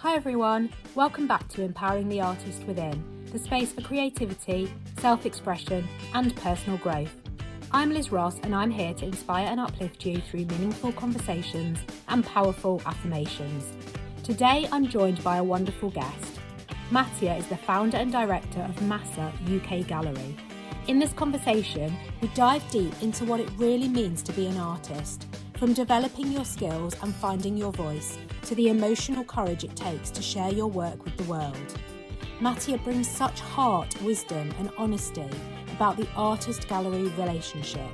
Hi everyone, welcome back to Empowering the Artist Within, the space for creativity, self-expression and personal growth. I'm Liz Ross and I'm here to inspire and uplift you through meaningful conversations and powerful affirmations. Today I'm joined by a wonderful guest. Matija is the founder and director of MASA UK Gallery. In this conversation, we dive deep into what it really means to be an artist, from developing your skills and finding your voice, to the emotional courage it takes to share your work with the world. Matija brings such heart, wisdom and honesty about the artist-gallery relationship,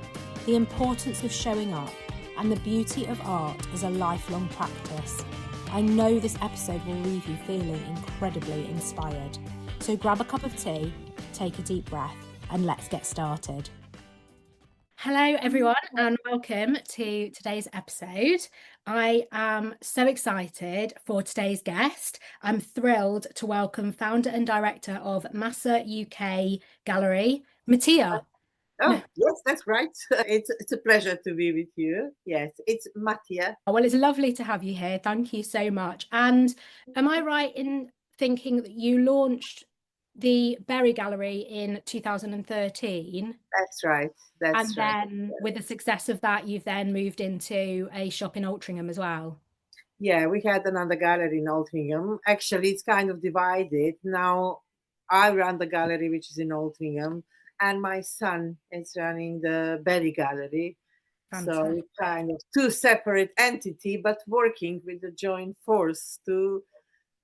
the importance of showing up, and the beauty of art as a lifelong practice. I know this episode will leave you feeling incredibly inspired. So grab a cup of tea, take a deep breath, and let's get started. Hello everyone and welcome to today's episode. I am so excited for today's guest. I'm thrilled to welcome founder and director of MASA UK Gallery, Matija. Oh, yes, that's right. It's a pleasure to be with you. Yes, it's Matija. Well, it's lovely to have you here. Thank you so much. And am I right in thinking that you launched the Berry Gallery in 2013? That's right. That's And right. then with the success of that, you've then moved into a shop in Altrincham as well. Yeah, we had another gallery in Altrincham. Actually, it's kind of divided. Now I run the gallery, which is in Altrincham, and my son is running the Berry Gallery. So Fantastic. it's kind of two separate entities, but working with the joint force to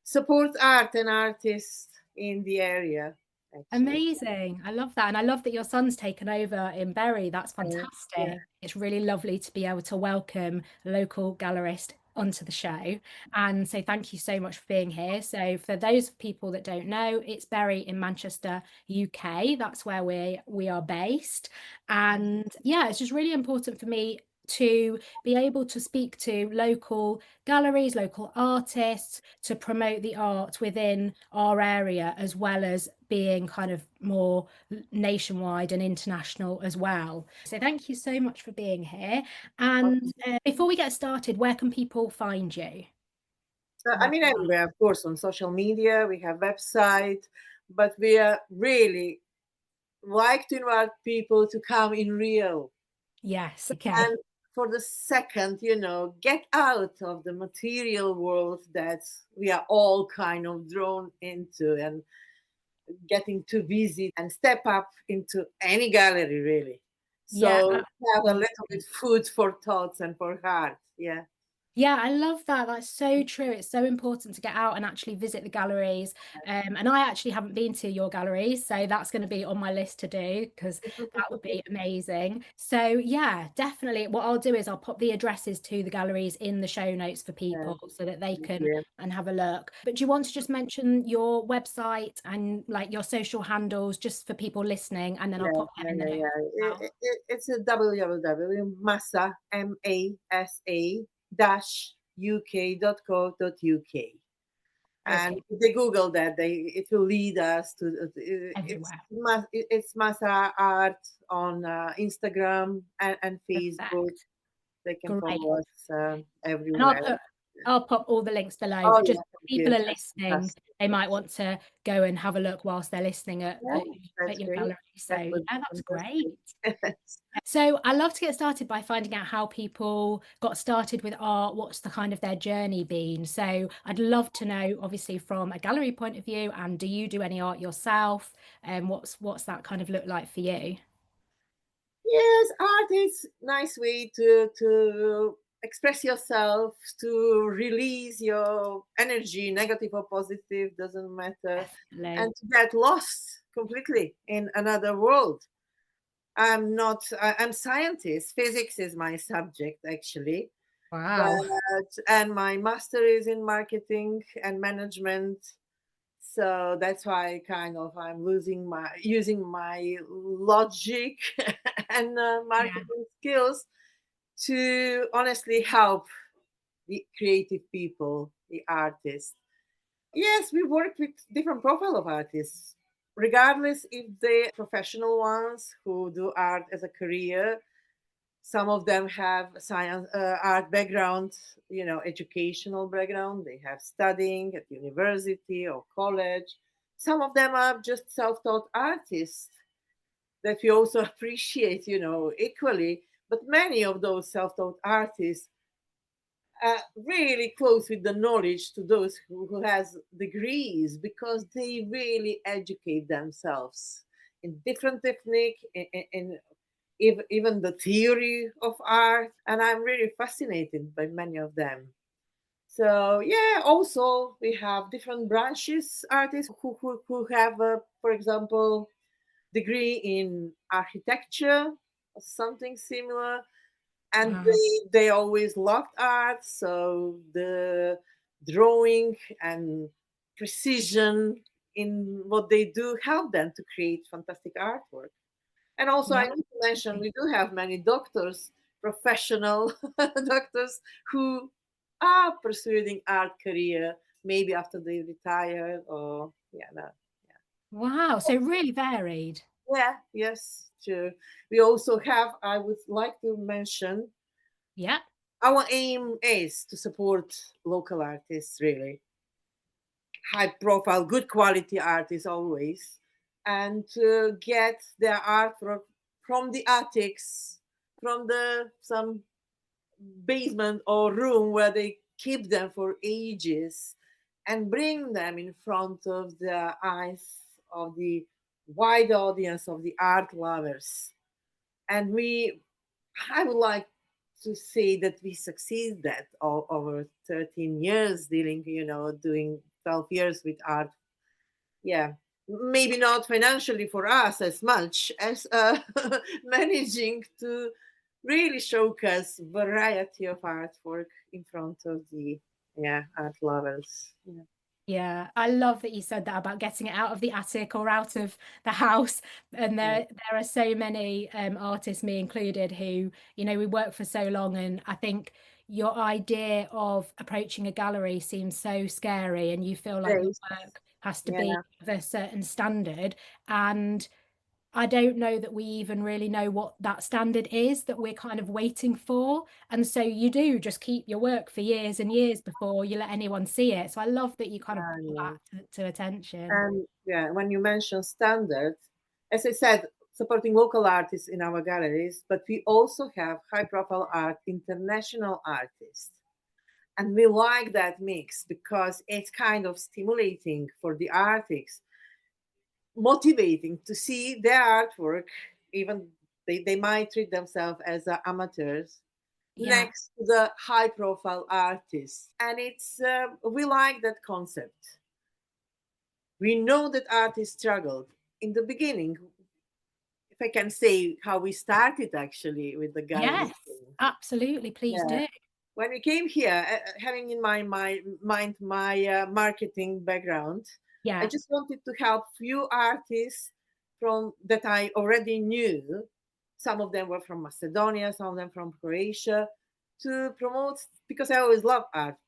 support art and artists in the area. Actually. Amazing. I love that. And I love that your son's taken over in Bury. That's fantastic. Yeah. It's really lovely to be able to welcome a local gallerist onto the show. And so thank you so much for being here. So for those people that don't know, it's Bury in Manchester, UK. That's where we are based. And yeah, it's just really important for me to be able to speak to local galleries, local artists, to promote the art within our area, as well as being kind of more nationwide and international as well. So thank you so much for being here. And before we get started, where can people find you? Everywhere, of course, on social media, we have website, but we are really like to invite people to come in real. Yes, okay. And for the second, get out of the material world that we are all kind of drawn into and getting too busy and step up into any gallery, really. So have a little bit food for thoughts and for heart. Yeah. Yeah, I love that. That's so true. It's so important to get out and actually visit the galleries. And I actually haven't been to your galleries, so that's going to be on my list to do because that would be amazing. So yeah, definitely. What I'll do is I'll pop the addresses to the galleries in the show notes for people so that they can and have a look. But do you want to just mention your website and like your social handles just for people listening, and then I'll pop that in the notes. It's a www.masa, MASA uk.co.uk. And if they Google that, it will lead us to it's Masa Art on Instagram and Facebook. They can follow us everywhere. I'll pop all the links below, but just people are listening, they might want to go and have a look whilst they're listening at your gallery. So yeah, that's great. So I love to get started by finding out how people got started with art. What's the kind of their journey been? So I'd love to know, obviously, from a gallery point of view, and do you do any art yourself? And what's that kind of look like for you? Yes, art is a nice way to express yourself, to release your energy, negative or positive, doesn't matter. Definitely. And to get lost completely in another world. I'm scientist. Physics is my subject, actually. Wow. And my master is in marketing and management. So that's why I'm using my logic and marketing skills to honestly help the creative people, the artists. Yes, we work with different profile of artists, regardless if they're professional ones who do art as a career, Some of them have science, art background, educational background. They have studying at university or college. Some of them are just self-taught artists that we also appreciate, equally. But many of those self-taught artists are really close with the knowledge to those who has degrees, because they really educate themselves in different technique, in even the theory of art, and I'm really fascinated by many of them. So yeah, also we have different branches artists who have, for example, degree in architecture or something similar, and Wow. they always loved art, so the drawing and precision in what they do help them to create fantastic artwork. And also, I Yeah. need to mention we do have many doctors, professional doctors, who are pursuing art career maybe after they retire, or yeah, no, Wow. So really varied. yeah, yes, true. We also have. I would like to mention Yeah. our aim is to support local artists, really high profile, good quality artists always, and to get their art from the attics, from the some basement or room where they keep them for ages, and bring them in front of the eyes of the wide audience of the art lovers. And I would like to say that we succeed that over 13 years dealing, doing 12 years with art. Yeah, maybe not financially for us as much as managing to really showcase variety of artwork in front of the, yeah, art lovers. Yeah. Yeah, I love that you said that about getting it out of the attic or out of the house. And Yeah. there are so many artists, me included, who, we work for so long, and I think your idea of approaching a gallery seems so scary, and you feel like your Yes. work has to be Yeah. of a certain standard. And I don't know that we even really know what that standard is that we're kind of waiting for. And so you do just keep your work for years and years before you let anyone see it. So I love that you kind of brought Yeah. that to attention. And yeah, when you mention standards, as I said, supporting local artists in our galleries, but we also have high profile art, international artists. And we like that mix because it's kind of stimulating for the artists, motivating to see their artwork, even they might treat themselves as amateurs, Yeah. next to the high profile artists. And it's, we like that concept. We know that artists struggled in the beginning. If I can say how we started actually with the gallery Yes, thing. absolutely. Please Yeah. do. When we came here, having in my mind my marketing background, I Yeah. just wanted to help few artists from that I already knew. Some of them were from Macedonia, some of them from Croatia, to promote, because I always love art,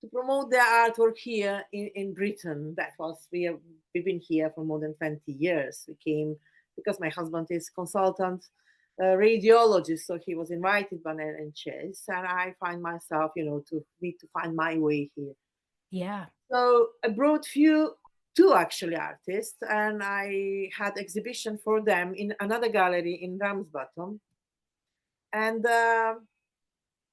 to promote their artwork here in Britain. That was, we've been here for more than 20 years. We came because my husband is consultant radiologist, so he was invited by NHS, and I find myself, to need to find my way here. Yeah. So I brought two actually artists, and I had exhibition for them in another gallery in Ramsbottom, and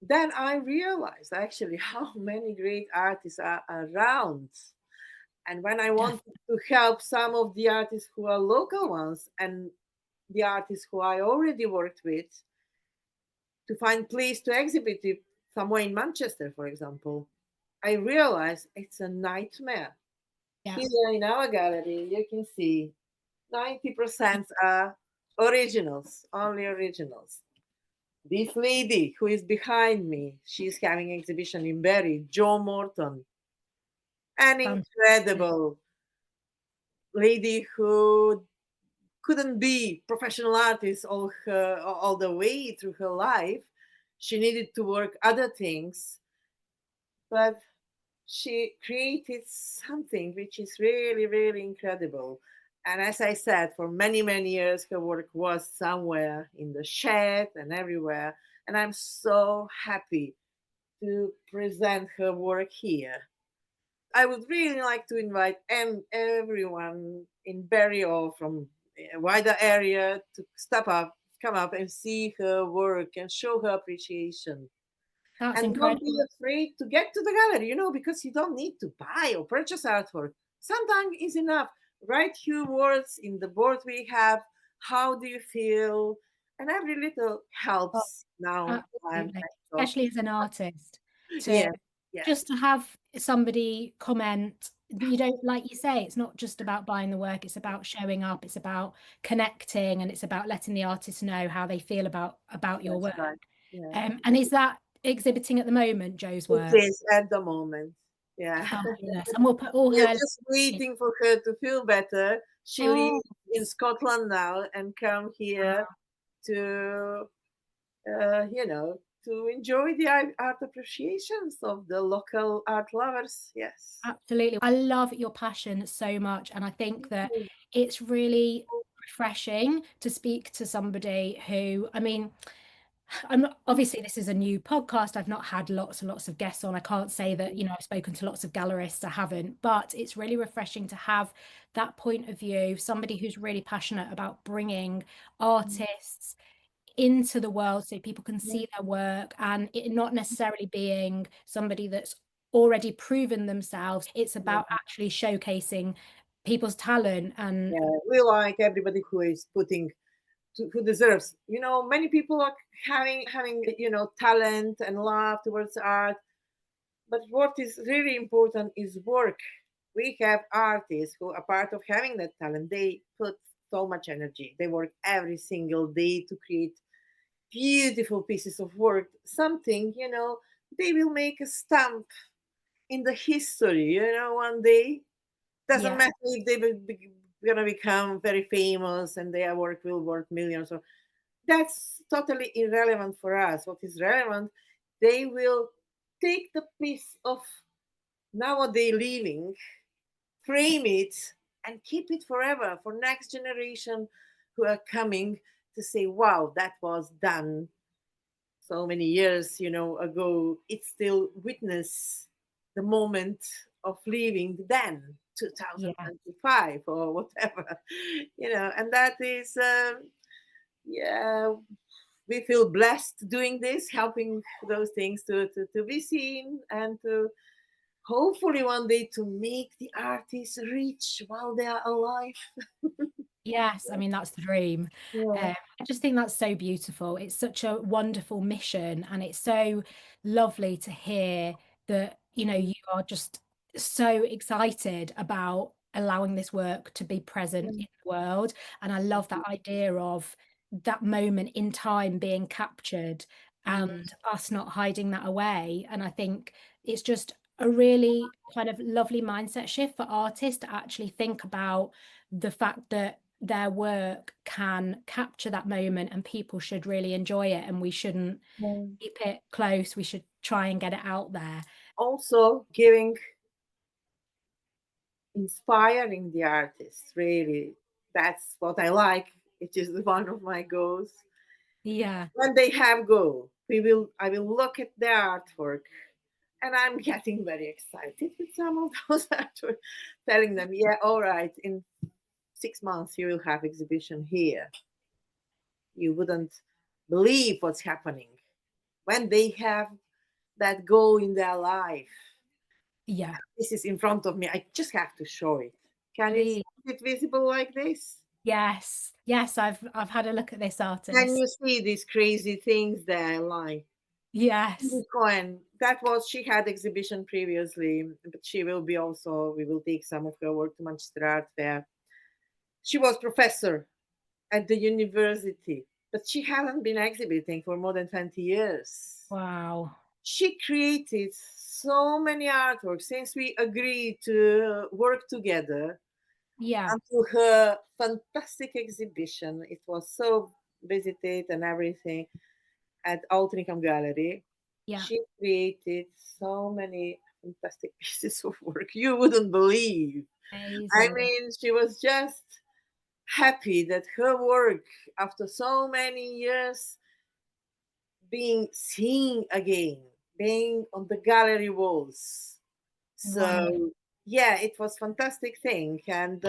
then I realized actually how many great artists are around. And when I wanted Definitely. to help some of the artists who are local ones and the artists who I already worked with to find place to exhibit it somewhere in Manchester, for example, I realized it's a nightmare. Yeah. Here in our gallery, you can see 90% are originals, only originals. This lady who is behind me, she's having exhibition in Berry, Jo Morton, an Fantastic. incredible lady who couldn't be professional artist all the way through her life. She needed to work other things, but she created something which is really, really incredible. And as I said, for many, many years, her work was somewhere in the shed and everywhere. And I'm so happy to present her work here. I would really like to invite everyone in Barry or from a wider area to come up and see her work and show her appreciation. That's And don't be incredible. afraid to get to the gallery, because you don't need to buy or purchase artwork. Sometimes is enough. Write few words in the board we have. How do you feel? And every little Oh, helps now. I'm absolutely. thankful. Especially as an artist, to Yeah, yeah, just to have somebody comment. You don't, like you say, it's not just about buying the work, it's about showing up, it's about connecting, and it's about letting the artist know how they feel about your that's work. right. Yeah. And is that exhibiting at the moment, Joe's It work? is at the moment. Yeah. Fabulous. And we'll put all We're her just links. waiting for her to feel better. She Oh, lives in Scotland now and come here to, to enjoy the art appreciations of the local art lovers. Yes. absolutely. I love your passion so much. And I think that it's really refreshing to speak to somebody who, I mean, I'm not, obviously this is a new podcast. I've not had lots and lots of guests on. I can't say that, I've spoken to lots of gallerists. I haven't, but it's really refreshing to have that point of view, somebody who's really passionate about bringing artists into the world so people can see their work, and it not necessarily being somebody that's already proven themselves. It's about actually showcasing people's talent and Yeah, we like everybody who is who deserves. Many people are having talent and love towards art, but what is really important is work. We have artists who are part of having that talent. They put so much energy. They work every single day to create beautiful pieces of work. Something, they will make a stamp in the history, one day. Doesn't yeah, matter if they will gonna become very famous and their work will worth millions. Or that's totally irrelevant for us. What is relevant, they will take the piece of nowadays living, frame it, and keep it forever for next generation who are coming to say, "Wow, that was done so many years, ago." It still witness the moment of leaving then, yeah. 2025 or whatever, and that is, yeah, we feel blessed doing this, helping those things to be seen and to hopefully one day to make the artists rich while they are alive. Yes, I mean that's the dream. Yeah. I just think that's so beautiful. It's such a wonderful mission, and it's so lovely to hear that, you are just so excited about allowing this work to be present in the world. And I love that idea of that moment in time being captured Mm. and us not hiding that away. And I think it's just a really kind of lovely mindset shift for artists to actually think about the fact that their work can capture that moment and people should really enjoy it, and we shouldn't Mm. keep it close. We should try and get it out there. Also giving, inspiring the artists, really. That's what I like. It is one of my goals. Yeah, When they have go, I will look at their artwork and I'm getting very excited with some of those artwork, telling them, yeah, all right, in 6 months you will have exhibition here. You wouldn't believe what's happening when they have that goal in their life. yeah, This is in front of me. I just have to show it. Can you see please. it visible like this? Yes, yes, I've had a look at this Can artist. you see these crazy things there, like Yes, Cohen? That was, she had exhibition previously, but she will be also. We will take some of her work to Manchester Art Fair. She was professor at the university, but she hasn't been exhibiting for more than 20 years. wow, She created so many artworks since we agreed to work together yeah, until her fantastic exhibition. It was so visited and everything at Altrincham Gallery. yeah, She created so many fantastic pieces of work you wouldn't believe. I amazing. mean, she was just. happy that her work, after so many years, being seen again, being on the gallery walls. Wow. So yeah, it was fantastic thing, and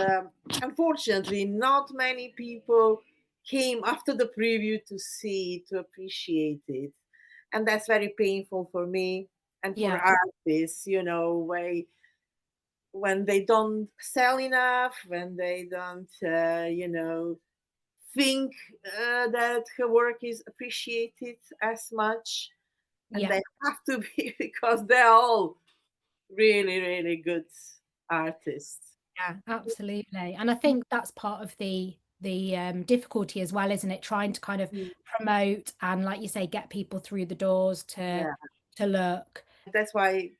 unfortunately, not many people came after the preview to see, to appreciate it, and that's very painful for me and for Yeah. artists. When they don't sell enough, when they don't, think that her work is appreciated as much, and Yeah. they have to be because they're all really, really good artists. Yeah, absolutely. And I think that's part of the difficulty as well, isn't it? Trying to kind of Mm. promote and, like you say, get people through the doors Yeah, to look. that's why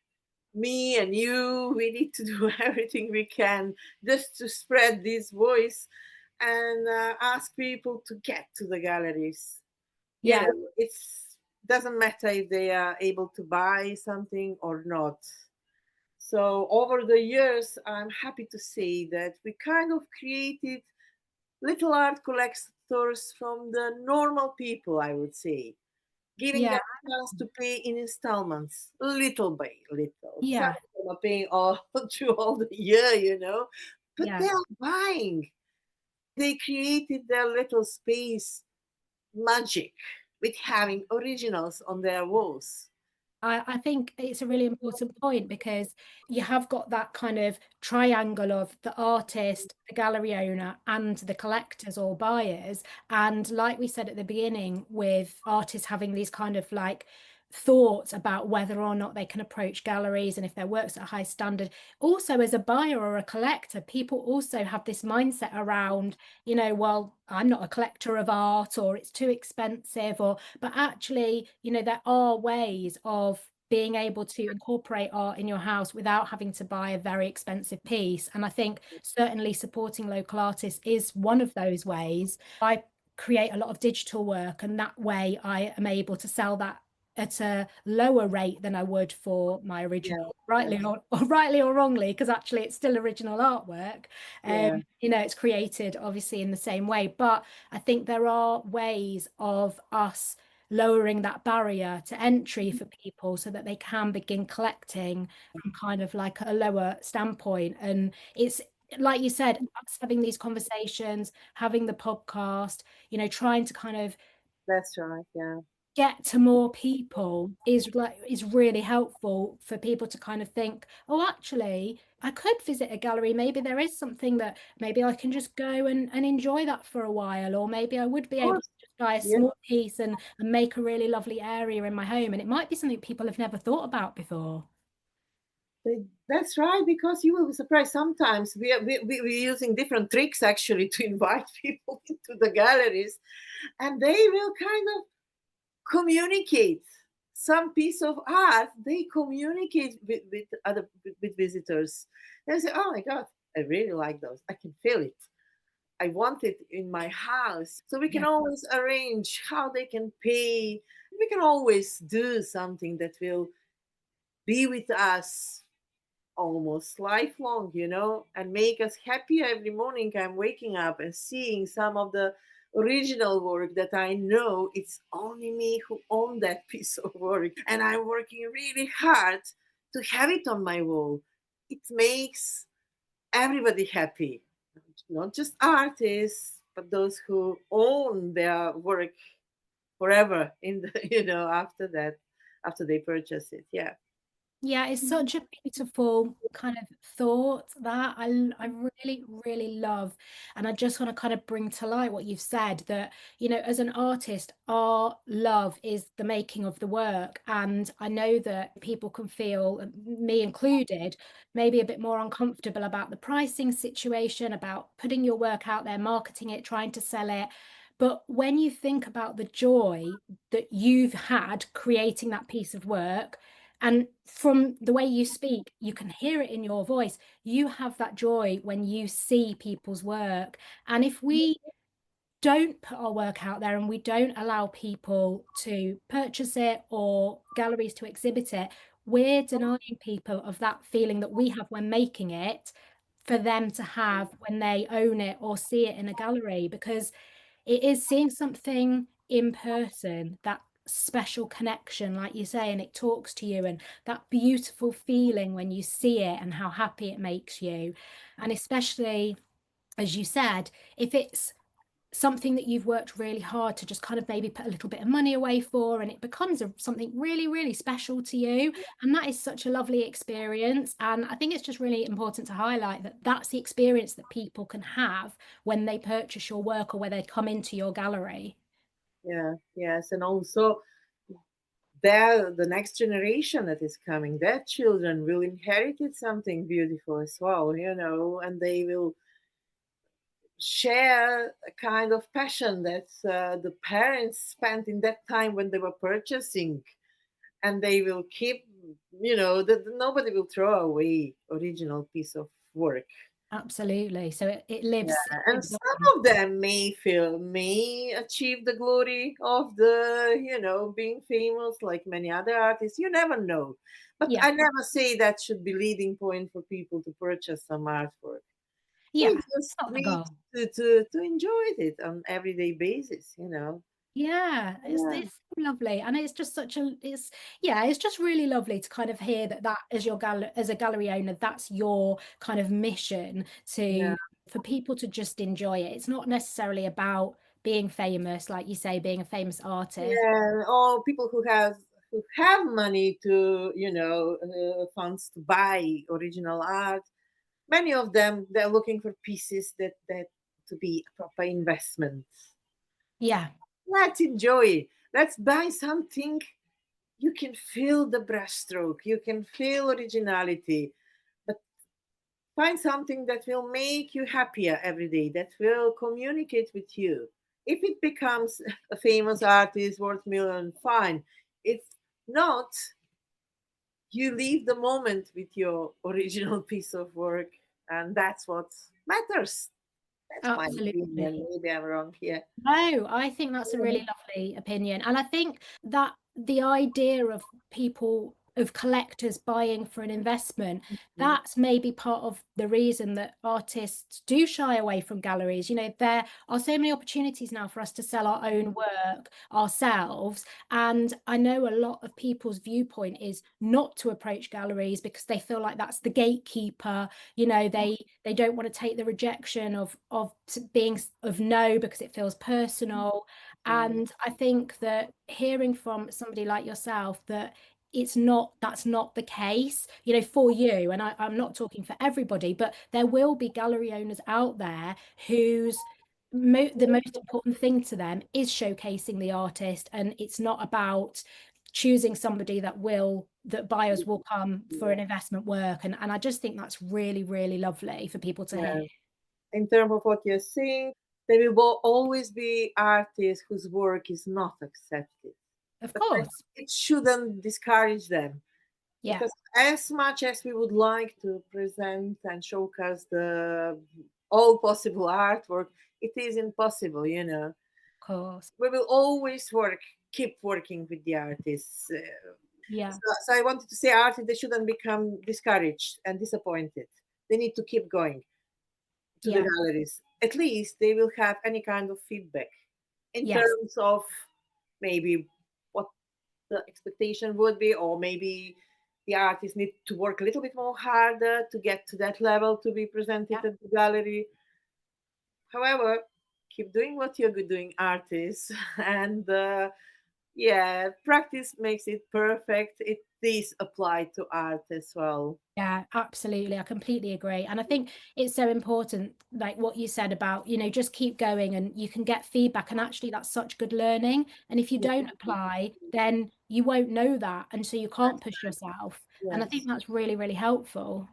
me and you, we need to do everything we can just to spread this voice and ask people to get to the galleries. Yeah, It's doesn't matter if they are able to buy something or not. So over the years, I'm happy to say that we kind of created little art collectors from the normal people, I would say, giving yeah, them a chance to pay in installments, little by little. Some yeah, of them are paying all through all the year, but yeah. they are buying. They created their little space magic with having originals on their walls. I think it's a really important point because you have got that kind of triangle of the artist, the gallery owner, and the collectors or buyers. And like we said at the beginning, with artists having these kind of like thoughts about whether or not they can approach galleries and if their work's at a high standard. Also, as a buyer or a collector, people also have this mindset around, well, I'm not a collector of art or it's too expensive, or but actually, there are ways of being able to incorporate art in your house without having to buy a very expensive piece. And I think certainly supporting local artists is one of those ways. I create a lot of digital work, and that way I am able to sell that at a lower rate than I would for my Yeah, original, yeah, rightly or wrongly, because actually it's still original artwork. yeah, It's created obviously in the same way, but I think there are ways of us lowering that barrier to entry for people so that they can begin collecting from kind of like a lower standpoint. And it's like you said, us having these conversations, having the podcast, trying to kind of that's right. Yeah. get to more people is really helpful for people to kind of think, oh, actually, I could visit a gallery. Maybe there is something that maybe I can just go and enjoy that for a while, or maybe I would be Of able to course. just buy a Yeah. small piece and make a really lovely area in my home. And it might be something people have never thought about before. That's right, because you will be surprised. Sometimes we're using different tricks actually to invite people into the galleries, and they will kind of communicate some piece of art. They communicate with other with visitors. They say, "Oh my God, I really like those. I can feel it. I want it in my house." So we can Yeah. always arrange how they can pay. We can always do something that will be with us almost lifelong, and make us happy every morning. I'm waking up and seeing some of the original work that I know it's only me who own that piece of work. And I'm working really hard to have it on my wall. It makes everybody happy, not just artists, but those who own their work forever in the, after that, after they purchase it. Yeah. Yeah, it's such a beautiful kind of thought that I really, really love. And I just want to kind of bring to light what you've said that, as an artist, our love is the making of the work. And I know that people can feel, me included, maybe a bit more uncomfortable about the pricing situation, about putting your work out there, marketing it, trying to sell it. But when you think about the joy that you've had creating that piece of work, and from the way you speak, you can hear it in your voice. You have that joy when you see people's work. And if we don't put our work out there and we don't allow people to purchase it or galleries to exhibit it, we're denying people of that feeling that we have when making it, for them to have when they own it or see it in a gallery, because it is seeing something in person, that special connection, like you say, and it talks to you, and that beautiful feeling when you see it and how happy it makes you. And especially, as you said, if it's something that you've worked really hard to just kind of maybe put a little bit of money away for, and it becomes something really, really special to you. And that is such a lovely experience. And I think it's just really important to highlight that that's the experience that people can have when they purchase your work or when they come into your gallery. Yeah, yes, and also the next generation that is coming, their children will inherit something beautiful as well, and they will share a kind of passion that the parents spent in that time when they were purchasing, and they will keep, that nobody will throw away original piece of work. Absolutely. So Yeah, it and lives some on. of them may achieve the glory of the, being famous like many other artists. You never know. But Yeah, I never say that should be leading point for people to purchase some artwork. They yeah, just not the need goal. to enjoy it on everyday basis. Yeah, Yeah, it's so lovely, and it's just such a it's yeah, it's just really lovely to kind of hear that as your as a gallery owner, that's your kind of mission yeah, to for people to just enjoy it. It's not necessarily about being famous, like you say, being a famous artist. yeah. Or people who have money to, funds to buy original art. Many of them, they're looking for pieces that to be a proper investment. Yeah, Let's enjoy. Let's buy something. You can feel the brushstroke. You can feel originality. But find something that will make you happier every day. That will communicate with you. If it becomes a famous artist worth million, fine. If not, you leave the moment with your original piece of work, and that's what matters. That's my opinion. absolutely. Maybe I'm wrong here. No, I think that's a really lovely opinion. And I think that the idea of people, of collectors buying for an investment, Mhm. that's maybe part of the reason that artists do shy away from galleries. There are so many opportunities now for us to sell our own work ourselves. And I know a lot of people's viewpoint is not to approach galleries because they feel like that's the gatekeeper. They don't want to take the rejection of being of no, because it feels personal. Yeah. And I think that hearing from somebody like yourself that it's not that's not the case, for you, and I'm not talking for everybody, but there will be gallery owners out there whose the most important thing to them is showcasing the artist, and it's not about choosing somebody that buyers will come for Yeah. an investment work. And I just think that's really, really lovely for people to hear. Yeah. In terms of what you're saying, there will always be artists whose work is not accepted. Of But course. it shouldn't discourage them, Yeah, because as much as we would like to present and showcase the all possible artwork, it is impossible. of course. We will always keep working with the artists. Yeah, So I wanted to say, artists, they shouldn't become discouraged and disappointed. They need to keep going to the yeah, galleries. At least they will have any kind of feedback in yes, terms of maybe what the expectation would be, or maybe the artists need to work a little bit more harder to get to that level to be presented yeah, at the gallery. However, keep doing what you're good doing, artists, and yeah, practice makes it perfect. It is applied to art as well. yeah, absolutely. I completely agree. And I think it's so important, like what you said about, just keep going and you can get feedback. And actually, that's such good learning. And if you Yeah, don't apply, then you won't know that. And so you can't push yourself. And I think yes. that's really, really helpful.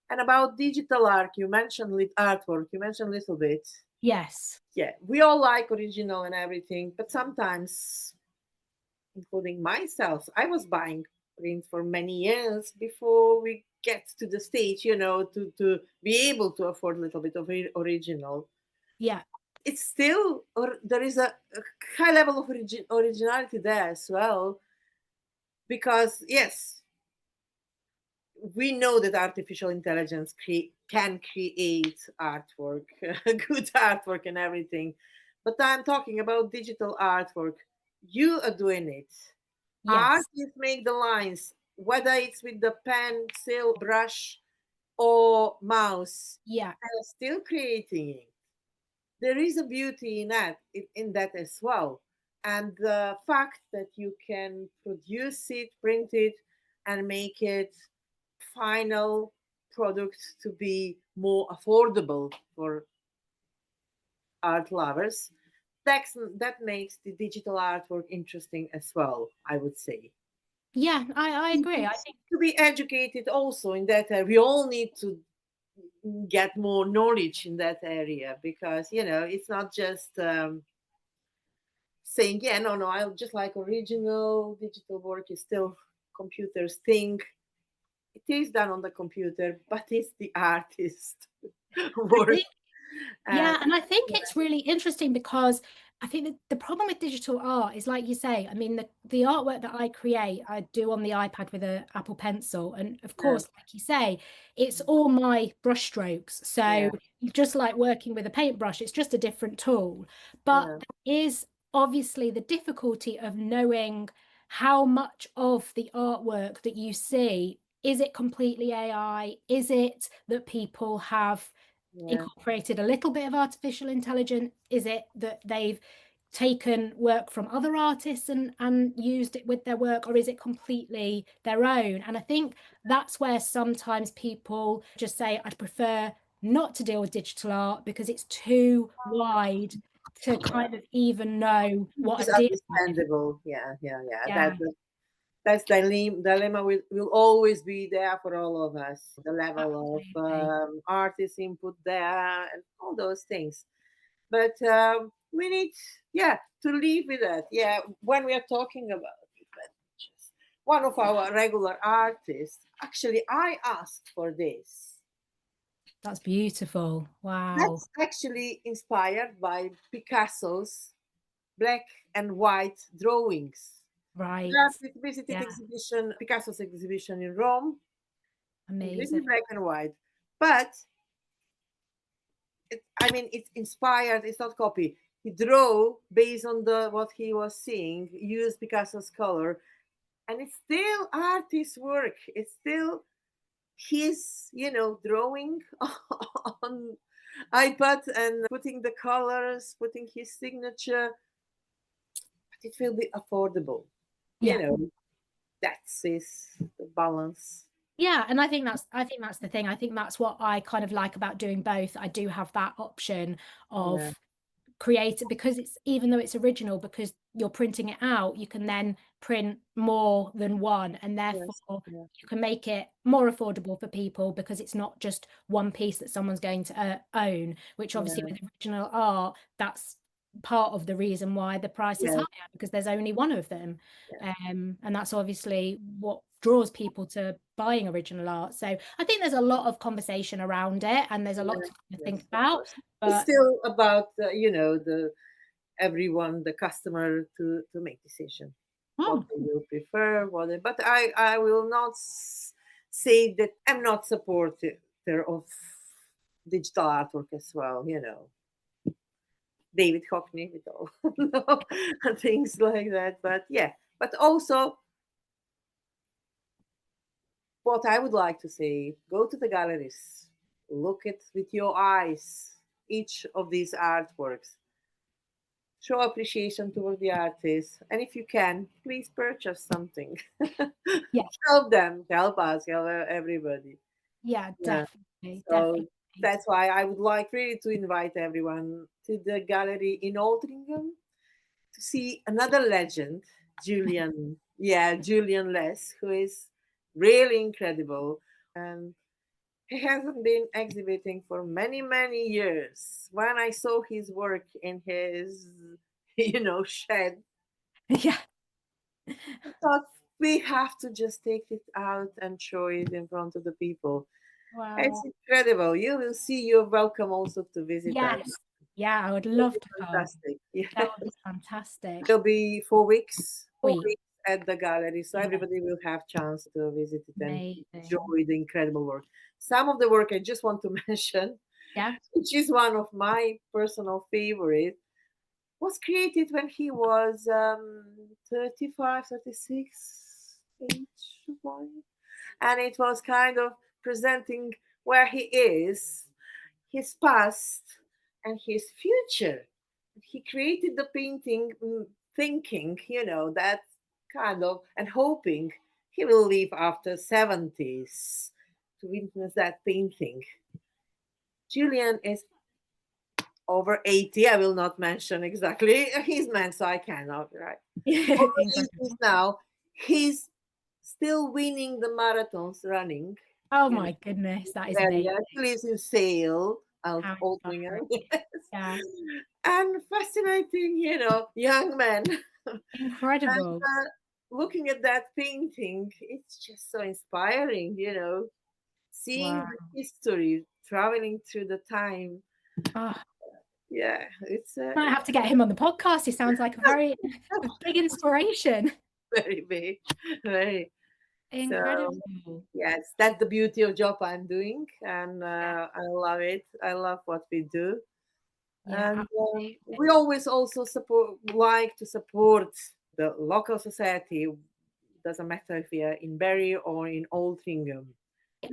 And about digital art, you mentioned artwork. You mentioned a little bit. Yes. Yeah, we all like original and everything, but sometimes, including myself, I was buying prints for many years before we get to the stage, to be able to afford a little bit of original. Yeah. It's still, or there is a high level of originality there as well, because yes, we know that artificial intelligence can create artwork, good artwork and everything. But I'm talking about digital artwork. You are doing it. Yes. Artists make the lines, whether it's with the pencil, brush, or mouse, Yeah. they're still creating it. There is a beauty in that as well. And the fact that you can produce it, print it, and make it final product to be more affordable for art lovers, that makes the digital artwork interesting as well, I would say. Yeah, I agree. I think To be educated also in that area. We all need to get more knowledge in that area, because it's not just saying, yeah, no, I just like original. Digital work is still computers thing. It is done on the computer, but it's the artist I work. think And Yeah, and I think it's really interesting because I think that the problem with digital art is, like you say, I mean, the artwork that I create, I do on the iPad with an Apple Pencil. And of yeah, course, like you say, it's all my brush strokes. So yeah, just like working with a paintbrush, it's just a different tool. But yeah, there is obviously the difficulty of knowing how much of the artwork that you see, is it completely AI? Is it that people have yeah. incorporated a little bit of artificial intelligence? Is it that they've taken work from other artists and used it with their work, or is it completely their own? And I think that's where sometimes people just say, I'd prefer not to deal with digital art because it's too wide to kind of even know what It's I'm dealing with. understandable. Yeah, yeah, yeah. Yeah, That's dilemma will always be there for all of us. The level of absolutely. artist input there and all those things. But we need, yeah, to live with that. Yeah, when we are talking about it, but just one of our regular artists, actually, I asked for this. That's beautiful. Wow. That's actually inspired by Picasso's black and white drawings. Right. Yeah, we visited Yeah, Picasso's exhibition in Rome, completely amazing. black and white. But I mean, it's inspired. It's not copy. He drew based on the what he was seeing, used Picasso's color, and it's still artist work. It's still his, drawing on iPad and putting the colors, putting his signature. But it will be affordable. You Yeah. know, that's the balance. Yeah, and I think that's the thing. I think that's what I kind of like about doing both. I do have that option Yeah, of create it because it's, even though it's original, because you're printing it out, you can then print more than one, and yes, therefore yeah, you can make it more affordable for people because it's not just one piece that someone's going to own, which obviously yeah, with original art, that's part of the reason why the price is yeah, higher, because there's only one of them. yeah, And that's obviously what draws people to buying original art. So I think there's a lot of conversation around it, and there's a lot yeah, to kind of think yes, of about. course. It's But still about the everyone, the customer, to make decision what oh, they will prefer. But I will not say that I'm not supporter of digital artwork as well. David Hockney with all and things like that. But yeah, but also what I would like to say, go to the galleries, look at with your eyes each of these artworks, show appreciation toward the artist, and if you can, please purchase something. yeah, Help them, help us, help everybody. yeah, Yeah. definitely, So definitely. that's why I would like really to invite everyone to the gallery in Altrincham to see another legend, Julian. Yeah, Julian Les, who is really incredible. And he hasn't been exhibiting for many, many years. When I saw his work in his, shed, Yeah, I thought we have to just take it out and show it in front of the people. It's wow. incredible. You will see. You're welcome also to visit us. Yes, yeah, I would It'll love be to come. fantastic. That Yeah. would be fantastic. It'll be 4 weeks. Four Week. weeks at the gallery, so Yeah, everybody will have chance to visit it and amazing. enjoy the incredible work. Some of the work I just want to mention, Yeah. which is one of my personal favorite, was created when he was 35, 36 age one. And it was kind of presenting where he is, his past, and his future. He created the painting thinking, that kind of, and hoping he will live after 70s to witness that painting. Julian is over 80. I will not mention exactly his man, so I cannot, right? Over Incredible. 80s now. He's still winning the marathons running. Oh You know, my goodness, that is where he amazing. actually lives in Sale, How Altrincham. inspiring. Yes. Yeah, And fascinating, young man. And incredible. looking at that painting, it's just so inspiring, seeing Wow. the history, traveling through the time. Oh, Yeah, it's might have to get him on the podcast. He sounds like a very a big inspiration. very big, very. So Incredible. yes, that's the beauty of job I'm doing, and Yeah, I love it. I love what we do, yeah, and absolutely. we always also like to support the local society. Doesn't matter if we are in Bury or in Altrincham.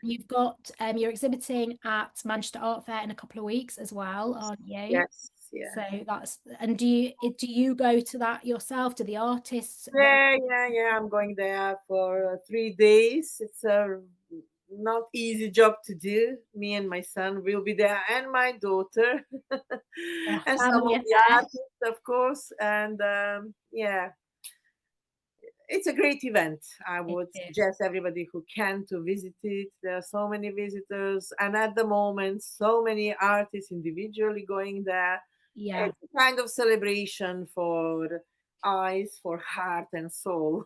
You've got you're exhibiting at Manchester Art Fair in a couple of weeks as well, aren't you? Yes, yeah. So that's and do you go to that yourself? Do the artists that Yeah. I'm going there for 3 days. It's a not easy job to do. Me and my son will be there, and my daughter, the and some family of the affair? artists, of course. And yeah, it's a great event. I It would is. suggest everybody who can to visit it. There are so many visitors, and at the moment, so many artists individually going there. Yeah. It's a kind of celebration for eyes, for heart, and soul.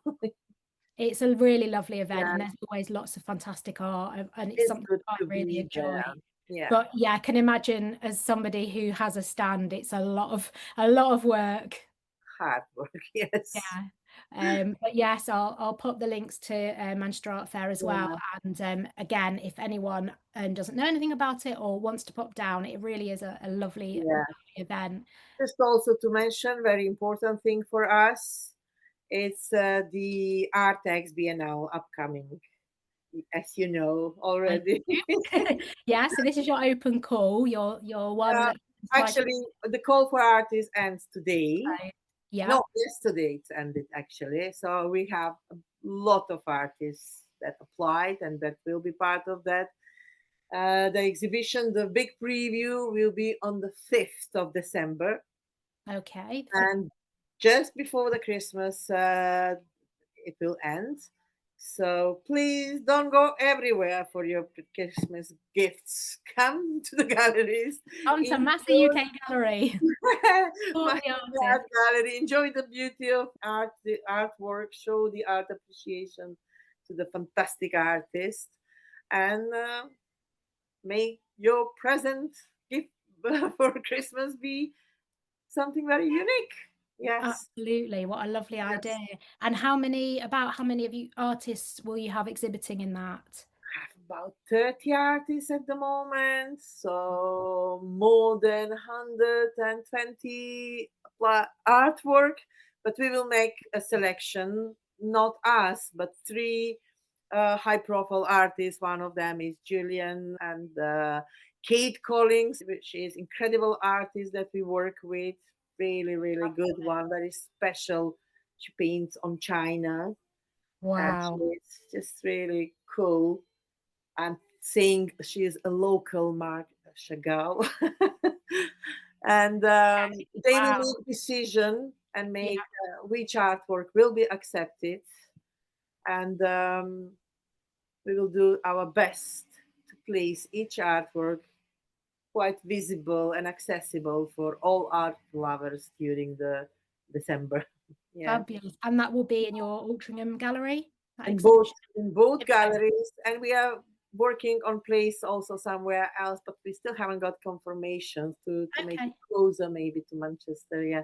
It's a really lovely event, Yeah, and there's always lots of fantastic art, and it's it's something good I to really be enjoy. there. Yeah, But yeah, I can imagine as somebody who has a stand, it's a lot of work. hard work. Yes. Yeah. But yes, I'll put the links to Manchester Art Fair as well. Yeah, And again, if anyone doesn't know anything about it or wants to pop down, it really is a lovely yeah. event. Just also to mention, very important thing for us, it's the Artex Biennale upcoming, as you know I already. do. Yeah, so this is your open call, your one uh, that's inspired Actually, the call for artists ends today. you. Yeah. No, yesterday it ended actually. So we have a lot of artists that applied and that will be part of that. The exhibition, the big preview, will be on the 5th of December. Okay. And just before the Christmas, it will end. So please don't go everywhere for your Christmas gifts. Come to the galleries. On to MASA Enjoy UK Gallery. All my the art artists. gallery. Enjoy the beauty of art, the artwork. Show the art appreciation to the fantastic artist, and make your present gift for Christmas be something very unique. Yes. Absolutely. What a lovely idea. Yes. And about how many of you artists will you have exhibiting in that? Have about 30 artists at the moment, so more than 120 artwork. But we will make a selection, not us, but three high profile artists. One of them is Julian, and Kate Collins, which is incredible artist that we work with. Really, really good one, very special. She paints on China, and Wow. she's just really cool. I'm saying she's a local Mark Chagall. And they will Wow. make decision and Yeah, make which artwork will be accepted, and we will do our best to place each artwork quite visible and accessible for all art lovers during the December. Yeah. fabulous. And that will be in your Altrincham gallery, that in both exhibition. in both Okay. galleries, and we are working on place also somewhere else, but we still haven't got confirmations to make it Okay. closer maybe to Manchester. Yeah.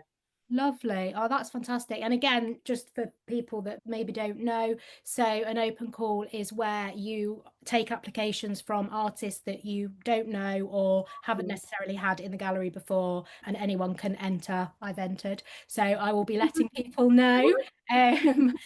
Lovely. Oh, that's fantastic. And again, just for people that maybe don't know, so an open call is where you take applications from artists that you don't know or haven't Mhm. necessarily had in the gallery before, and anyone can enter. I've entered. So I will be letting people know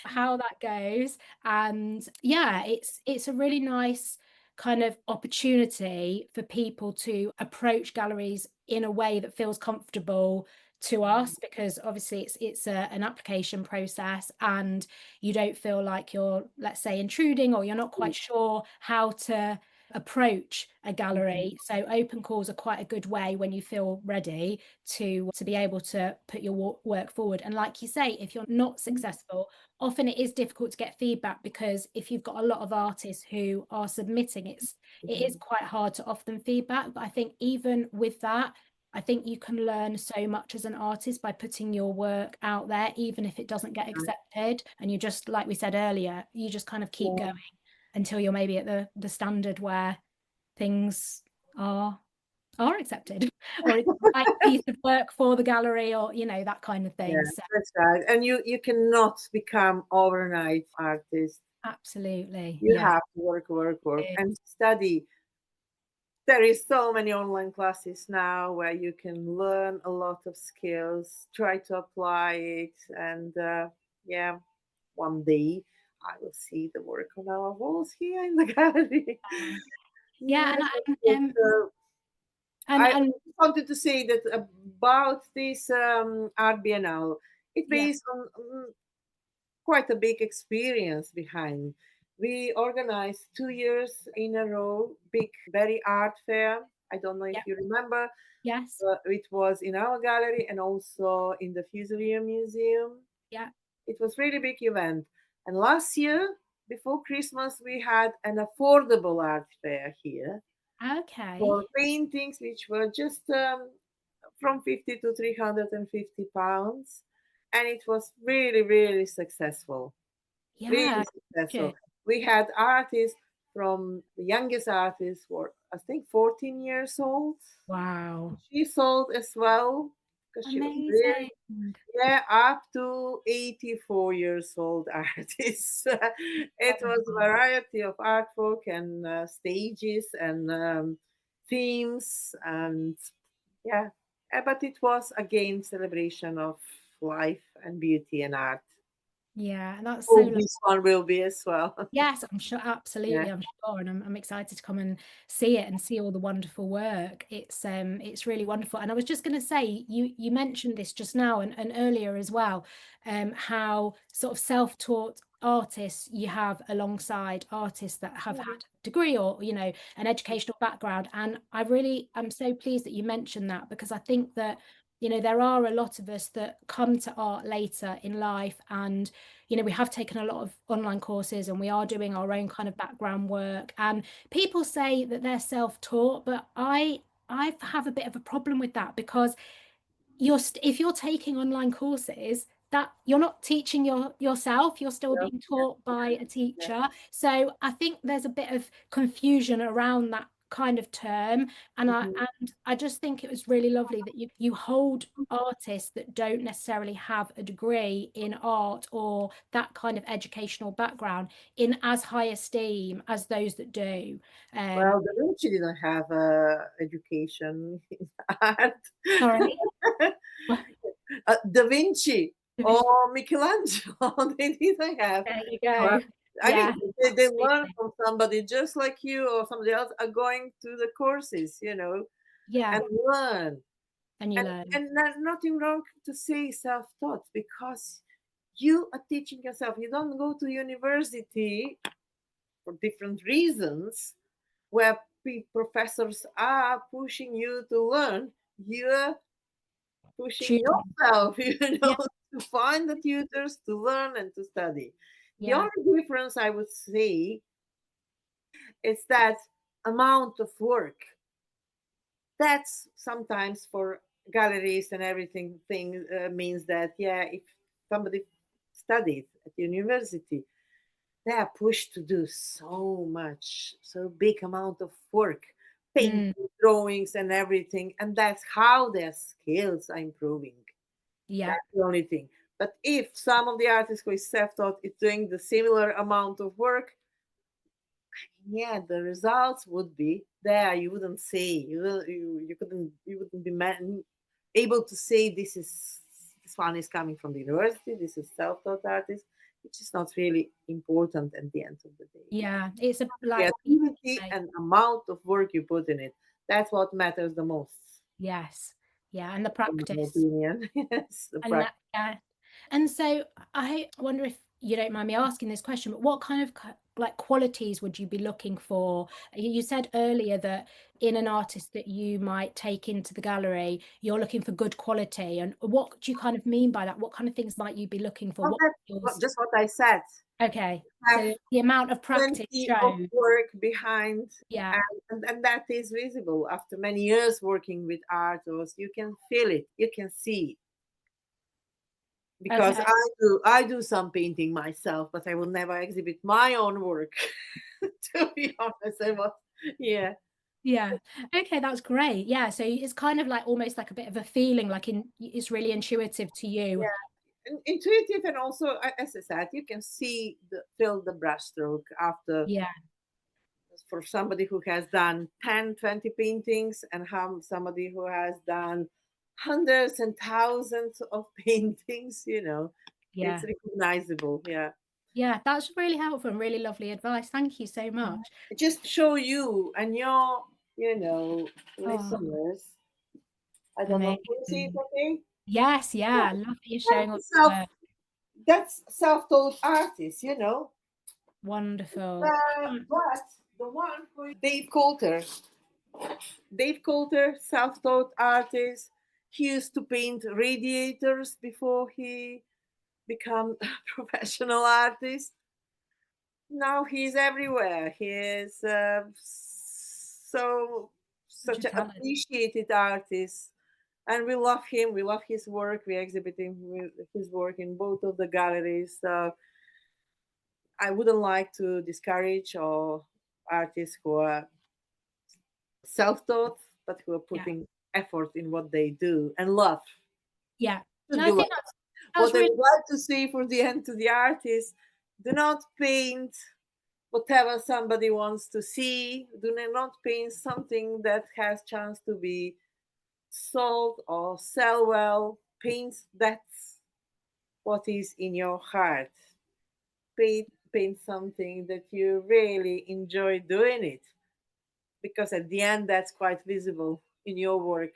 how that goes. And yeah, it's a really nice kind of opportunity for people to approach galleries in a way that feels comfortable to us, because obviously an application process, and you don't feel like you're, let's say, intruding, or you're not quite sure how to approach a Mhm. gallery. So open calls are quite a good way when you feel ready to be able to put your work forward. And like you say, if you're not successful, often it is difficult to get feedback, because if you've got a lot of artists who are submitting, it is Mhm. quite hard to offer them feedback. But I think even with that, I think you can learn so much as an artist by putting your work out there, even if it doesn't get accepted. And you just, like we said earlier, you just kind of keep Yeah. going until you're maybe at the standard where things are are accepted, or it's the right piece of work for the gallery, or that kind of Yeah, thing. So that's right. And you cannot become overnight artist. absolutely, You yeah. have to work, work, work, and study. There is so many online classes now where you can learn a lot of skills, try to apply it, and yeah, one day I will see the work on our walls here in the gallery. Uh, Yeah, yeah, and that's good. and I and wanted to say that about this art biennale, it's yeah, based on quite a big experience behind. We organized 2 years in a row, big, very art fair. I don't know if yeah, you remember. yes, It was in our gallery and also in the Fusilier Museum. yeah, It was really big event. And last year, before Christmas, we had an affordable art fair here okay, for paintings, which were just from 50 to 350 pounds. And it was really, really successful. Really yeah, successful. good. We had artists from the youngest artist were I think 14 years old. Wow, She sold as well because she was really, amazing. yeah, up to 84 years old artists. It was a Incredible. variety of artwork and stages and themes and yeah. But it was again celebration of life and beauty and art. Yeah, that's so Hope lovely. this one will be as well. Yes, I'm sure, Yeah. absolutely, I'm sure, and I'm excited to come and see it and see all the wonderful work. It's really wonderful. And I was just going to say, you mentioned this just now, and earlier as well, how sort of self-taught artists you have alongside artists that have had a degree, or an educational background. And I'm so pleased that you mentioned that, because I think that there are a lot of us that come to art later in life, and we have taken a lot of online courses, and we are doing our own kind of background work. And people say that they're self-taught, but I have a bit of a problem with that, because if you're taking online courses, that you're not teaching yourself, you're still Yeah. being taught by a Yeah. teacher. So I think there's a bit of confusion around that kind of term. and i Mhm. and I just think it was really lovely that you hold artists that don't necessarily have a degree in art or that kind of educational background in as high esteem as those that do. Well, Da Vinci didn't have education in art. Sorry. Da Vinci or Michelangelo, they didn't have. There you Uh, go. I mean, Yeah, they learn absolutely. from somebody just like you or somebody else are going to the courses, and Yeah, learn. and you And learn. and nothing wrong to say self-taught because you are teaching yourself. You don't go to university for different reasons where professors are pushing you to learn. You're pushing Choosing. yourself, Yeah, to find the tutors, to learn and to study. The yeah. only difference I would say is that amount of work. That's sometimes for galleries and everything thing means that yeah, if somebody studied at university, they are pushed to do so much, so big amount of work, Mm, painting, drawings, and everything, and that's how their skills are improving. Yeah. That's the only thing. But if some of the artists who is self-taught is doing the similar amount of work, yeah, the results would be there. You wouldn't say you wouldn't be able to say this one is coming from the university. This is self-taught artist, which is not really important at the end of the day. Yeah. It's a like Creativity and amount of work you put in it. That's what matters the most, yes. Yeah, and the in my practice. opinion. Yes, the And practice. that, yeah. And so I wonder if you don't mind me asking this question, but what kind of like qualities would you be looking for? You said earlier that in an artist that you might take into the gallery, you're looking for good quality. And what do you kind of mean by that? What kind of things might you be looking for? Well, What that's skills? just what I said. Okay. Have So the amount of practice plenty of shows. work behind, Yeah. and that is visible after many years working with artists. You can feel it, you can see, because Okay. I do some painting myself, but I will never exhibit my own work. To be honest, I was, yeah. Yeah. Okay, that's great. Yeah. So it's kind of like almost like a bit of a feeling, like it's really intuitive to you. Yeah, intuitive, and also, as I said, you can see feel the brushstroke after. Yeah. For somebody who has done 10, 20 paintings, and somebody who has done hundreds and thousands of paintings, it's Yeah. recognizable. Yeah. Yeah, that's really helpful and really lovely advice. Thank you so much. Just show you and your, Oh, listeners. I don't know. Can you see it amazing. okay? Yes, yeah, I love that you're showing all That's the self work. that's self-taught artist. Wonderful. Um, But the one who is Dave Coulter, self-taught artist. He used to paint radiators before he became a professional artist. Now he's everywhere. He is such a such an talent. appreciated artist, and we love him. We love his work. We exhibiting his work in both of the galleries. So I wouldn't like to discourage or artists who are self-taught, but who are Yeah. putting effort in what they do and love. Yeah. Should No, be I love. think that's What I really would like to say for the end to the artist: do not paint whatever somebody wants to see. Do not paint something that has chance to be sold or sell well. Paint that's what is in your heart. Paint something that you really enjoy doing it, because at the end that's quite visible in your work,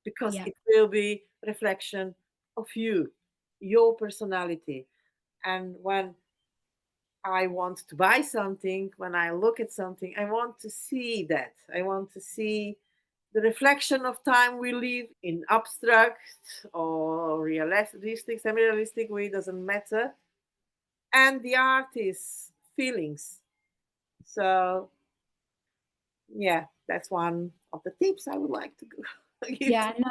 because yeah. it will be reflection of you, your personality. And when I want to buy something, when I look at something, I want to see that. I want to see the reflection of time we live in abstract or realistic, semi-realistic way, doesn't matter, and the artist's feelings. So yeah, that's one of the tips I would like to give to Yeah, no,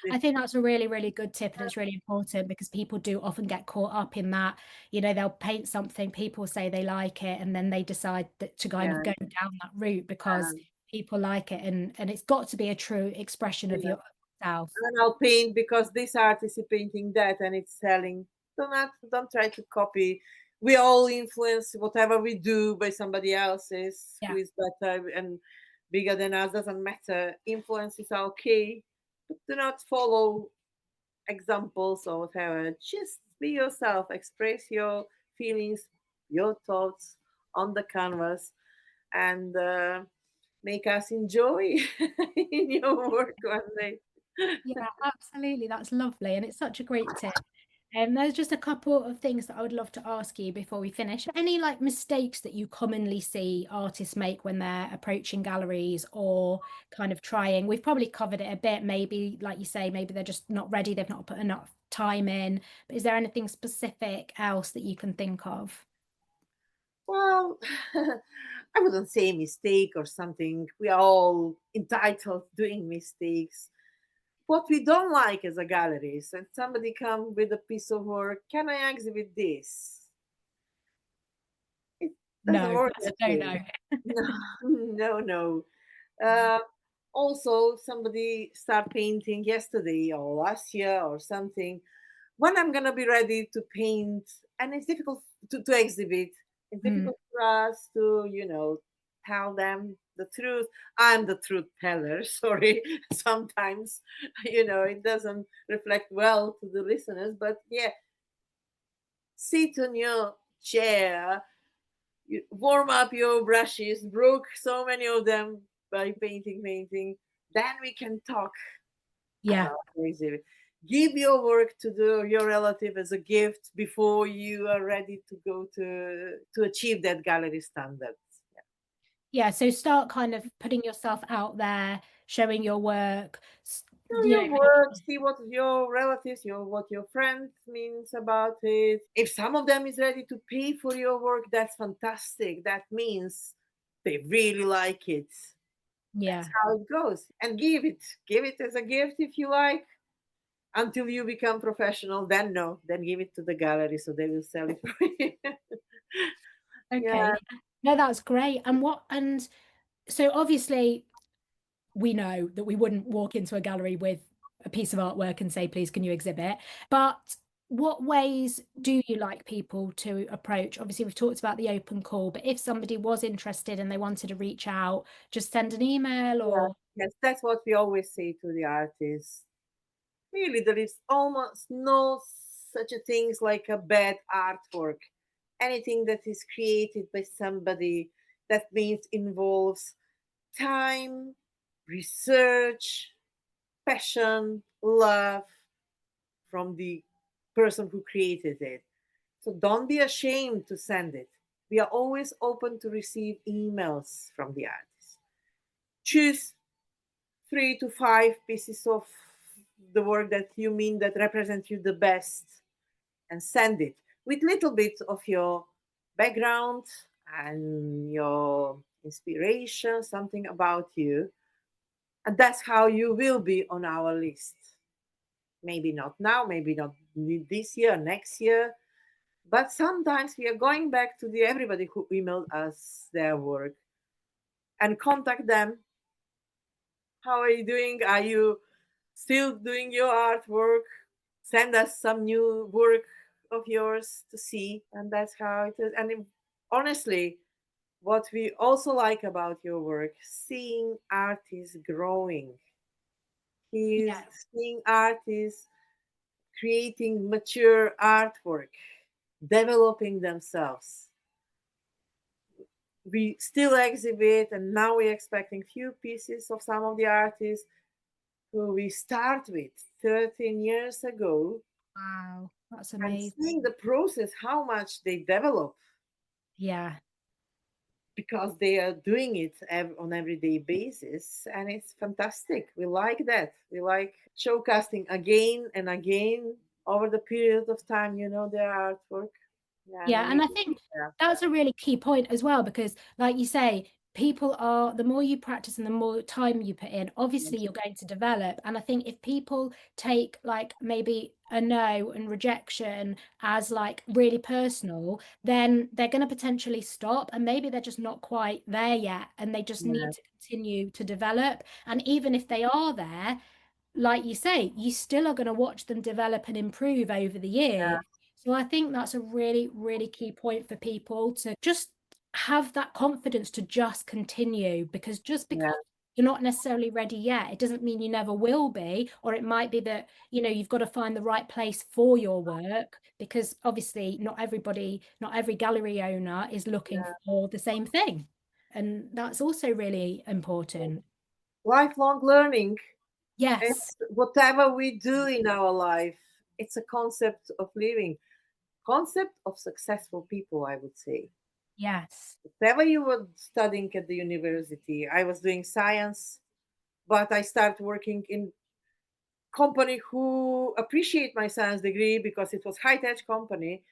you. I think that's a really, really good tip, and it's really important because people do often get caught up in that. They'll paint something, people say they like it, and then they decide that to kind of Yeah, go down that route because people like it, and it's got to be a true expression of yeah. yourself. And I'll paint because this artist is painting that and it's selling. Don't try to copy. We all influence whatever we do by somebody else's who Yeah, is better and bigger than us. Doesn't matter. Influences are okay, but do not follow examples or whatever. Just be yourself. Express your feelings, your thoughts on the canvas, and make us enjoy in your work one day. yeah, absolutely. That's lovely, and it's such a great tip. And there's just a couple of things that I would love to ask you before we finish. Any like mistakes that you commonly see artists make when they're approaching galleries or kind of trying? We've probably covered it a bit. Maybe, like you say, maybe they're just not ready, they've not put enough time in. But is there anything specific else that you can think of? Well, I wouldn't say mistake or something. We are all entitled to doing mistakes. What we don't like as a gallery is when somebody come with a piece of work, can I exhibit this? It doesn't No, work that's that a way. no, no. No, no, no. Uh, Also, somebody start painting yesterday or last year or something. when I'm gonna be ready to paint, and it's difficult to exhibit. It's Mm. difficult for us to, tell them the truth. I'm the truth teller. Sorry, sometimes, it doesn't reflect well to the listeners. But yeah, sit on your chair, you warm up your brushes, broke so many of them by painting. Then we can talk Yeah. about exhibit. Give your work to your relative as a gift before you are ready to go to achieve that gallery standard. Yeah, so start kind of putting yourself out there, showing your work, Know you know, your work, see what your relatives, what your friends means about it. If some of them is ready to pay for your work, that's fantastic. That means they really like it. That's yeah. how it goes. And give it as a gift if you like, until you become professional. Then no, then give it to the gallery so they will sell it for you. Yeah, Okay. No, that's great. And so obviously we know that we wouldn't walk into a gallery with a piece of artwork and say, please, can you exhibit? But what ways do you like people to approach? Obviously, we've talked about the open call, but if somebody was interested and they wanted to reach out, just send an email yeah, or yes, that's what we always say to the artists. Really, there is almost no such a things like a bad artwork. Anything that is created by somebody, that means involves time, research, passion, love from the person who created it. So don't be ashamed to send it. We are always open to receive emails from the artist. Choose 3 to 5 pieces of the work that you mean that represent you the best, and send it with little bit of your background and your inspiration, something about you. And that's how you will be on our list. Maybe not now, maybe not this year, next year, but sometimes we are going back to the everybody who emailed us their work and contact them. How are you doing? Are you still doing your artwork? Send us some new work of yours to see. And that's how it is. And honestly, what we also like about your work, seeing artists growing, is yeah, seeing artists creating mature artwork, developing themselves. We still exhibit, and now we're expecting few pieces of some of the artists who we start with 13 years ago, wow, that's and amazing. seeing the process, how much they develop, Yeah. because they are doing it on everyday basis, and it's fantastic. We like that. We like showcasing again and again over the period of time, their artwork. Yeah, and Yeah, we, and I think yeah, that's a really key point as well, because like you say, people are, the more you practice and the more time you put in, obviously yes, you're going to develop. And I think if people take like maybe a no and rejection as like really personal, then they're going to potentially stop, and maybe they're just not quite there yet and they just need yeah, to continue to develop. And even if they are there, like you say, you still are going to watch them develop and improve over the years. So I think that's a really, really key point for people to just have that confidence to just continue, because just yeah, because you're not necessarily ready yet, it doesn't mean you never will be. Or it might be that, you've got to find the right place for your work, because obviously not everybody, not every gallery owner is looking yeah. for the same thing. And that's also really important. Lifelong learning. Yes. It's whatever we do in our life. It's a concept of living, concept of successful people, I would say. Yes. Whatever you were studying at the university, I was doing science, but I started working in company who appreciate my science degree because it was high tech company,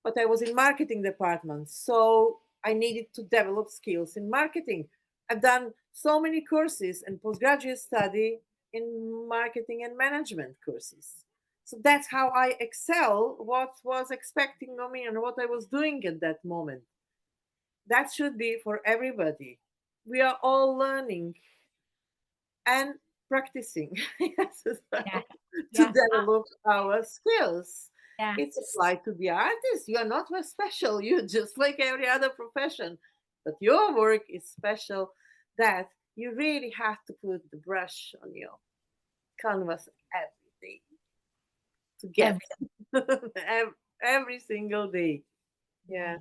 but I was in marketing department, so I needed to develop skills in marketing. I've done so many courses and postgraduate study in marketing and management courses. So that's how I excel what was expecting of me and what I was doing at that moment. That should be for everybody. We are all learning. And practicing yes, as Yeah. well, to Yeah. develop our skills. It's Yes. applied to the artist. You are not very special. You're just like every other profession, but your work is special. That you really have to put the brush on your canvas every day to get Every every single day. Yeah,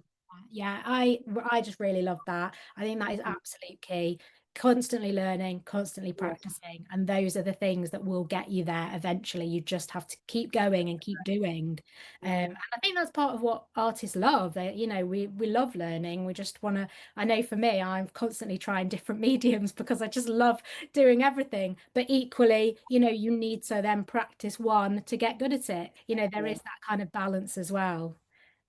Yeah. yeah, I just really love that. I think that is Mhm. absolute key. Constantly learning, constantly Yes. practicing, and those are the things that will get you there eventually. You just have to keep going and keep doing. And Yeah. I think that's part of what artists love. They, we love learning. We just want to. I know for me, I'm constantly trying different mediums because I just love doing everything. But equally, you need to then practice one to get good at it. There Yeah. is that kind of balance as well.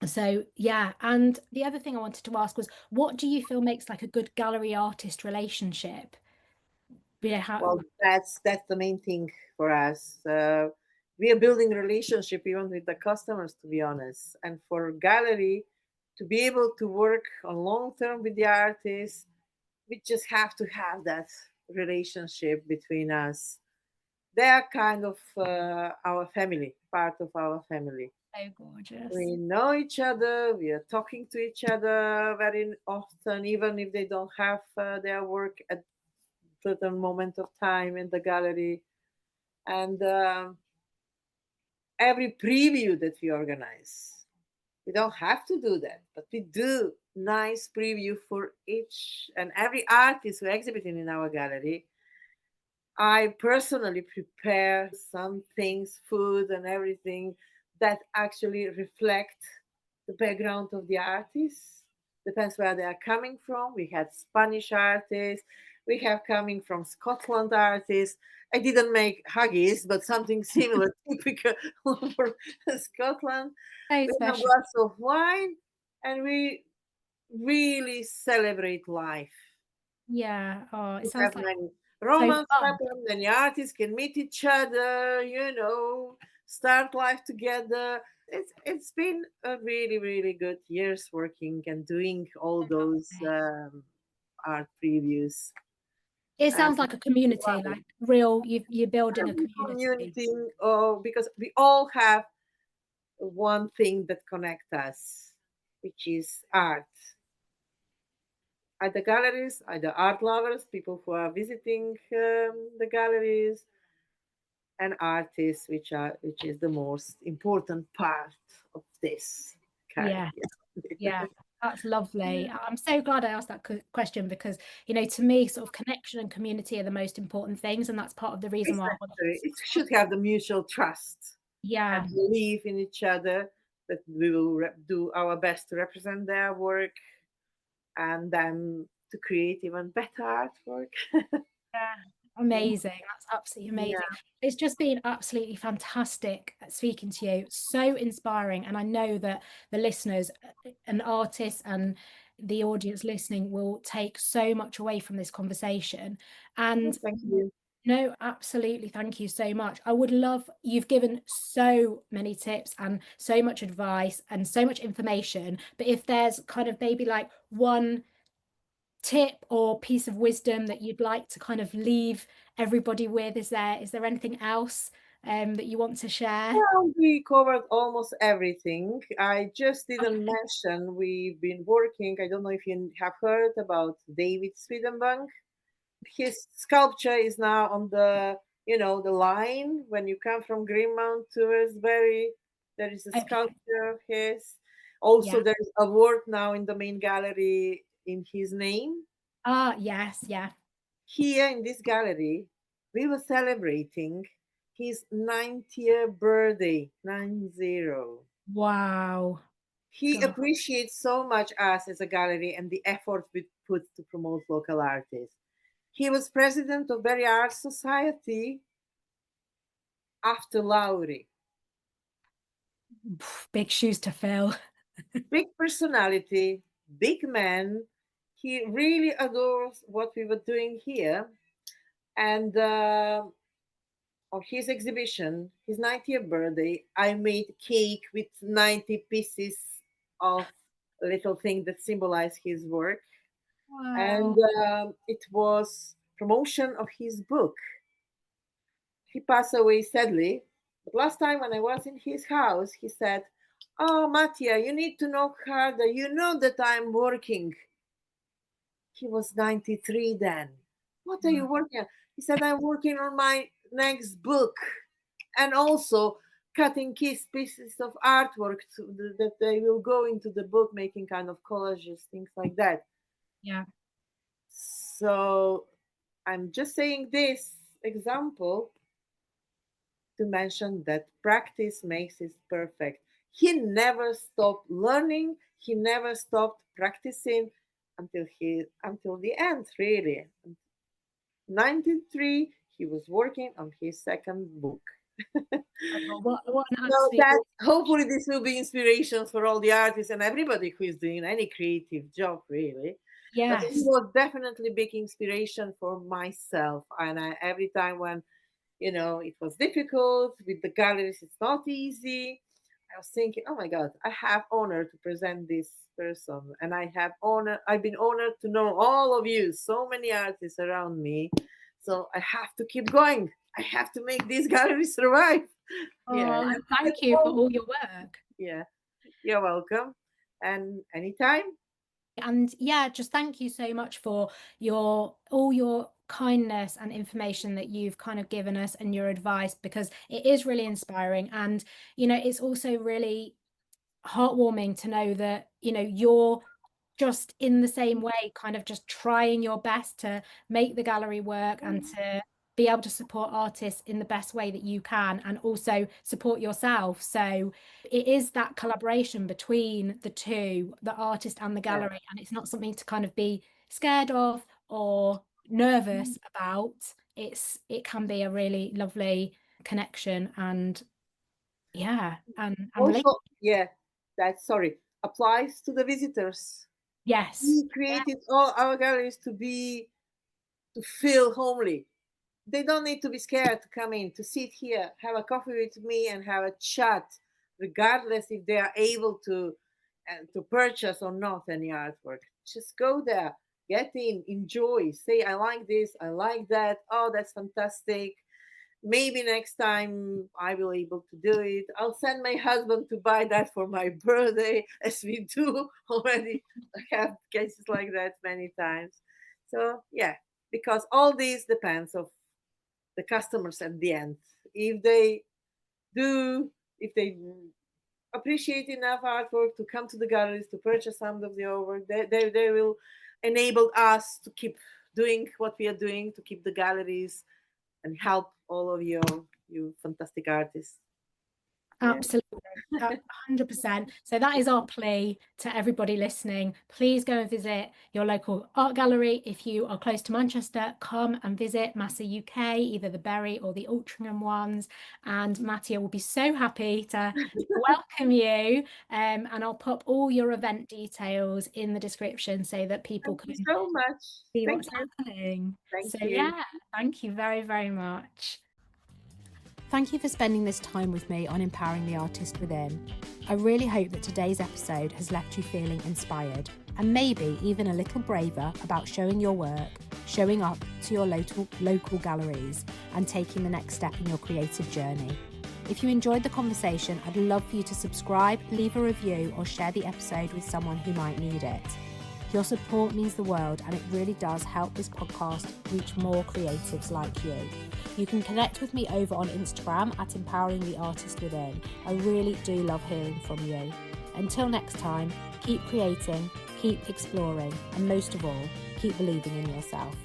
So yeah, and the other thing I wanted to ask was, what do you feel makes like a good gallery artist relationship? How? Well, that's the main thing for us. We are building relationship even with the customers, to be honest. And for gallery to be able to work on long term with the artist, we just have to have that relationship between us. They are kind of our family, part of our family. So gorgeous. We know each other. We are talking to each other very often, even if they don't have their work at certain moment of time in the gallery. And every preview that we organize, we don't have to do that, but we do nice preview for each and every artist who exhibiting in our gallery. I personally prepare some things, food and everything that actually reflect the background of the artists. Depends where they are coming from. We had Spanish artists. We have coming from Scotland artists. I didn't make haggis, but something similar, typical for Scotland. So We have special. glass of wine, and we really celebrate life. Yeah. Oh, it We sounds have like many so romance fun. happen, then the artists can meet each other, start life together. It's been a really, really good years working and doing all those art previews. It And sounds like a community, like real. You're building a every community. community, because we all have one thing that connects us, which is art. At the galleries, either art lovers, people who are visiting the galleries, and artists, which is the most important part of this career. Yeah. Yeah, that's lovely. I'm so glad I asked that question because, to me, sort of connection and community are the most important things, and that's part of the reason It's why I wanted to necessary. It start. should have the mutual trust Yeah, and believe in each other that we will do our best to represent their work and then to create even better artwork. yeah, amazing. That's absolutely amazing. Yeah. It's just been absolutely fantastic speaking to you. So inspiring, and I know that the listeners and artists and the audience listening will take so much away from this conversation. And Thank you. no, absolutely. Thank you so much. I would love, you've given so many tips and so much advice and so much information. But if there's kind of maybe like one tip or piece of wisdom that you'd like to kind of leave everybody with, is there anything else that you want to share? Well, we covered almost everything. I just didn't Okay. mention we've been working. I don't know if you have heard about David Swedenbank. His sculpture is now on the line when you come from Greenmount to Westbury. There is a Okay. sculpture of his. Also, Yeah. there is a award now in the main gallery in his name. Ah, yes. Yeah. Here in this gallery, we were celebrating his 90th birthday, 90. Wow. He God. appreciates so much us as a gallery and the effort we put to promote local artists. He was president of Berry Art Society after Lowry. Big shoes to fill. Big personality, big man. He really adores what we were doing here. And on his exhibition, his 90th birthday, I made cake with 90 pieces of little thing that symbolize his work. And Wow. it was promotion of his book. he passed away sadly. But last time when I was in his house, he said, "Oh, Matija, you need to knock harder. You know that I'm working." He was 93 then. "What are you working on?" He said, "I'm working on my next book and also cutting pieces of artwork that they will go into the book, making kind of collages, things like that." Yeah. So I'm just saying this example to mention that practice makes it perfect. He never stopped learning, he never stopped practicing until the end, really. 93, he was working on his second book. What an So absolute that hopefully this will be inspiration for all the artists and everybody who is doing any creative job, really. But it yes. was definitely big inspiration for myself. And every time when it was difficult with the galleries, it's not easy. I was thinking, oh my God, I have honor to present this person, and I've been honored to know all of you, so many artists around me. So I have to keep going. I have to make this gallery survive. Yeah. Oh, thank you for all your work. Yeah. You're welcome. And anytime. And yeah, just thank you so much for all your kindness and information that you've kind of given us and your advice, because it is really inspiring. And, it's also really heartwarming to know that, you're just in the same way, kind of just trying your best to make the gallery work and to be able to support artists in the best way that you can, and also support yourself. So it is that collaboration between the two, the artist and the Yeah. gallery, and it's not something to kind of be scared of or nervous about. It can be a really lovely connection, and yeah, and Also, yeah, that sorry applies to the visitors. yes. We created all our galleries to feel homely. They don't need to be scared to come in, to sit here, have a coffee with me, and have a chat, regardless if they are able to purchase or not any artwork. Just go there, get in, enjoy, say, "I like this, I like that. Oh, that's fantastic. Maybe next time I will able to do it. I'll send my husband to buy that for my birthday," as we do already. I have cases like that many times. So yeah, because all this depends of the customers at the end. If they do, if they appreciate enough artwork to come to the galleries to purchase some of the artwork, they will enable us to keep doing what we are doing, to keep the galleries and help all of you fantastic artists. Yeah. Absolutely, 100%. So that is our plea to everybody listening. Please go and visit your local art gallery. If you are close to Manchester, come and visit MASA UK, either the Bury or the Altrincham ones. And Matija will be so happy to welcome you. And I'll pop all your event details in the description so that people Thank you can so much. see Thank what's you. happening. Thank So you. yeah, thank you very, very much. Thank you for spending this time with me on Empowering the Artist Within. I really hope that today's episode has left you feeling inspired and maybe even a little braver about showing your work, showing up to your local galleries, and taking the next step in your creative journey. If you enjoyed the conversation, I'd love for you to subscribe, leave a review, or share the episode with someone who might need it. Your support means the world, and it really does help this podcast reach more creatives like you. You can connect with me over on Instagram at Empowering the Artist Within. I really do love hearing from you. Until next time, keep creating, keep exploring, and most of all, keep believing in yourself.